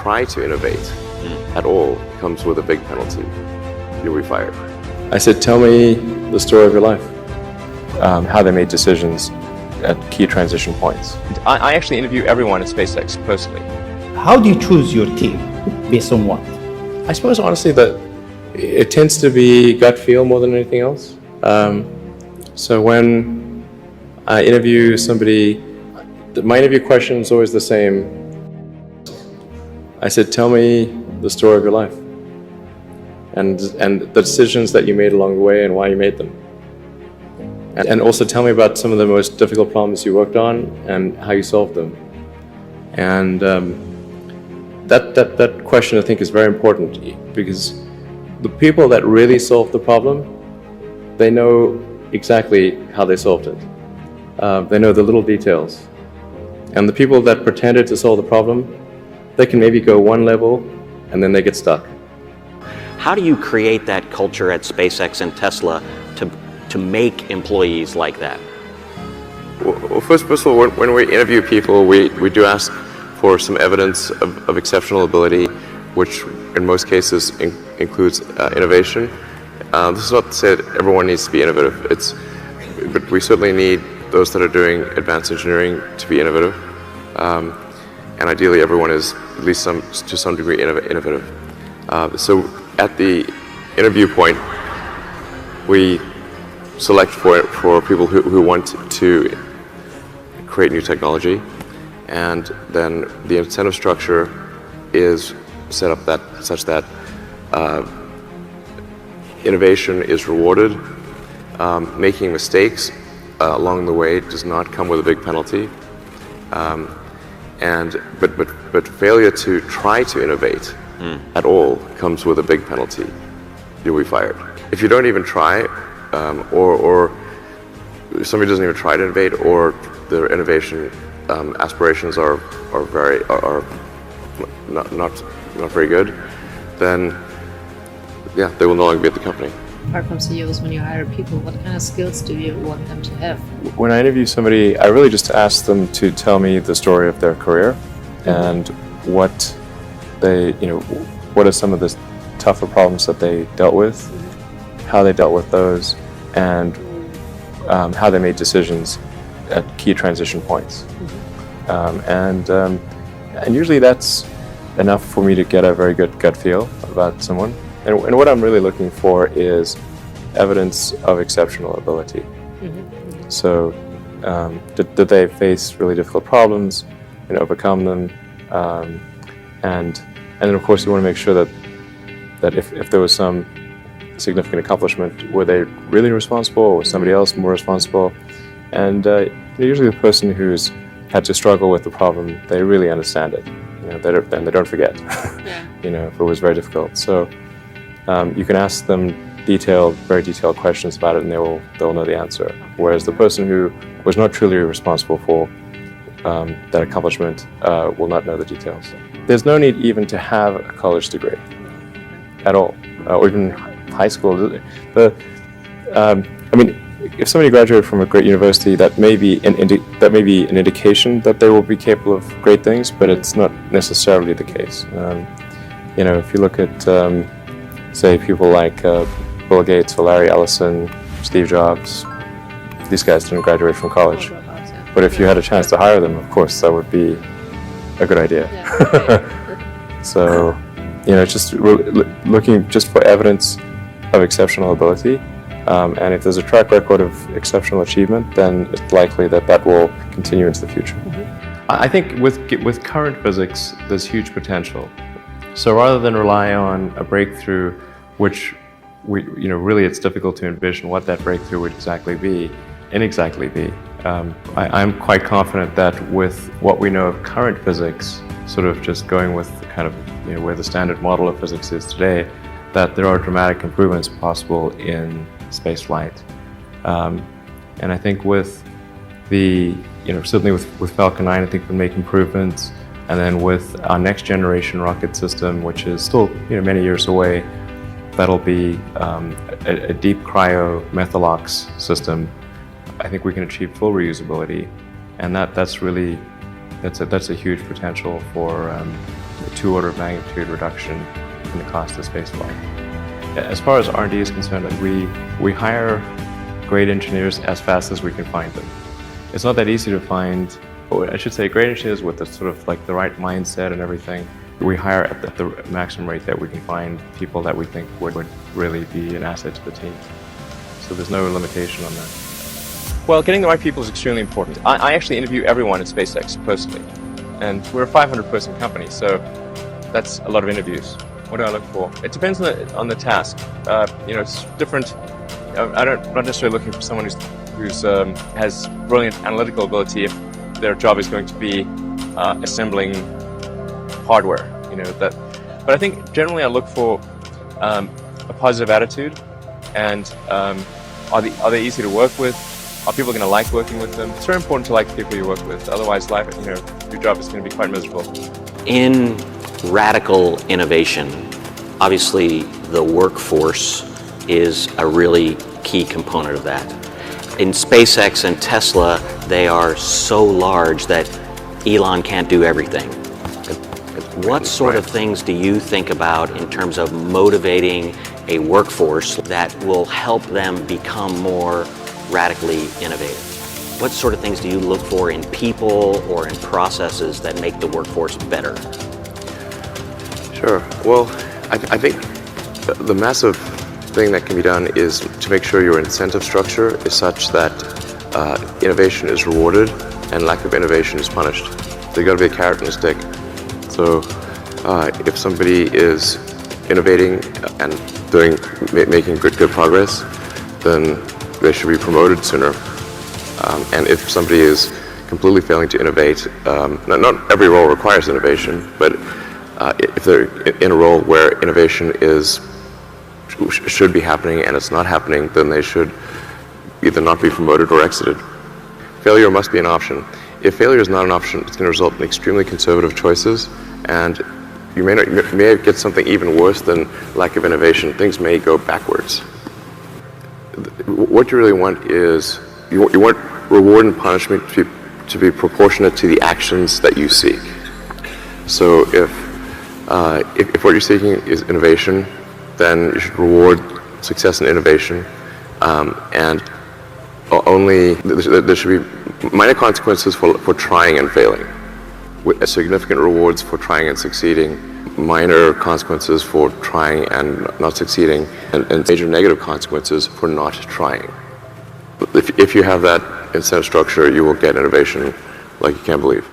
try to innovate at all comes with a big penalty. You'll be fired. I said, tell me the story of your life. How they made decisions at key transition points. I actually interview everyone at SpaceX personally. How do you choose your team? Based on what? I suppose honestly that it tends to be gut feel more than anything else. So when I interview somebody, my interview question is always the same. I said, tell me the story of your life and the decisions that you made along the way and why you made them. And also tell me about some of the most difficult problems you worked on and how you solved them. And that question I think is very important, because the people that really solve the problem, they know exactly how they solved it. They know the little details. And the people that pretended to solve the problem, they can maybe go one level and then they get stuck. How do you create that culture at SpaceX and Tesla to make employees like that? Well, first of all, when we interview people, we do ask for some evidence of exceptional ability, which in most cases includes innovation. This is not to say that everyone needs to be innovative. But we certainly need those that are doing advanced engineering to be innovative. And ideally, everyone is at least to some degree innovative. So at the interview point, we select for people who want to create new technology, and then the incentive structure is set up such that innovation is rewarded. Making mistakes along the way does not come with a big penalty, but failure to try to innovate at all comes with a big penalty. You'll be fired. If you don't even try, or somebody doesn't even try to innovate, or their innovation aspirations are not very good, then yeah, they will no longer be at the company. Apart from CEOs, when you hire people, what kind of skills do you want them to have? When I interview somebody, I really just ask them to tell me the story of their career and what are some of the tougher problems that they dealt with, how they dealt with those, and how they made decisions at key transition points. And usually that's enough for me to get a very good gut feel about someone. And what I'm really looking for is evidence of exceptional ability. So did they face really difficult problems and overcome them? And then of course you want to make sure that if there was some significant accomplishment, were they really responsible, or was somebody else more responsible? And usually the person who's had to struggle with the problem, they really understand it. They don't forget. If it was very difficult. So you can ask them very detailed questions about it, and they'll know the answer. Whereas the person who was not truly responsible for that accomplishment will not know the details. There's no need even to have a college degree at all, or even high school. If somebody graduated from a great university, that may be an indication that they will be capable of great things, but it's not necessarily the case. If you look at, say, people like Bill Gates or Larry Ellison, Steve Jobs, these guys didn't graduate from college. But if you had a chance to hire them, of course, that would be a good idea. So, just looking just for evidence of exceptional ability. And if there's a track record of exceptional achievement, then it's likely that will continue into the future. I think with current physics, there's huge potential. So rather than rely on a breakthrough, which really it's difficult to envision what that breakthrough would exactly be, I'm quite confident that with what we know of current physics, sort of just going with kind of where the standard model of physics is today, that there are dramatic improvements possible in space flight. And I think with certainly with Falcon 9, I think we'll make improvements. And then with our next generation rocket system, which is still many years away, that'll be a deep cryo methalox system. I think we can achieve full reusability, and that's a huge potential for a 2-order of magnitude reduction in the cost of spaceflight. As far as R&D is concerned, we hire great engineers as fast as we can find them. It's not that easy to find, or I should say, great engineers with the sort of like the right mindset and everything. We hire at the maximum rate that we can find people that we think would really be an asset to the team. So there's no limitation on that. Well, getting the right people is extremely important. I actually interview everyone at SpaceX personally, and we're a 500-person company, so that's a lot of interviews. What do I look for? It depends on the task. It's different. I'm not necessarily looking for someone who's has brilliant analytical ability if their job is going to be assembling hardware. But I think generally I look for a positive attitude, and are they easy to work with? Are people going to like working with them? It's very important to like the people you work with. Otherwise, life, your job is going to be quite miserable. In radical innovation, obviously the workforce is a really key component of that. In SpaceX and Tesla, they are so large that Elon can't do everything. What sort of things do you think about in terms of motivating a workforce that will help them become more radically innovative? What sort of things do you look for in people or in processes that make the workforce better? Sure. Well, I think the massive thing that can be done is to make sure your incentive structure is such that innovation is rewarded and lack of innovation is punished. So you got to be a carrot and a stick. So if somebody is innovating and making good progress, then they should be promoted sooner. And if somebody is completely failing to innovate, not every role requires innovation, but if they're in a role where innovation should be happening and it's not happening, then they should either not be promoted or exited. Failure must be an option. If failure is not an option, it's going to result in extremely conservative choices, and you may get something even worse than lack of innovation. Things may go backwards. What you really want is you want reward and punishment to be proportionate to the actions that you seek. So if what you're seeking is innovation, then you should reward success and innovation, and there should be minor consequences for trying and failing, with significant rewards for trying and succeeding, minor consequences for trying and not succeeding, and major negative consequences for not trying. If you have that incentive structure, you will get innovation like you can't believe.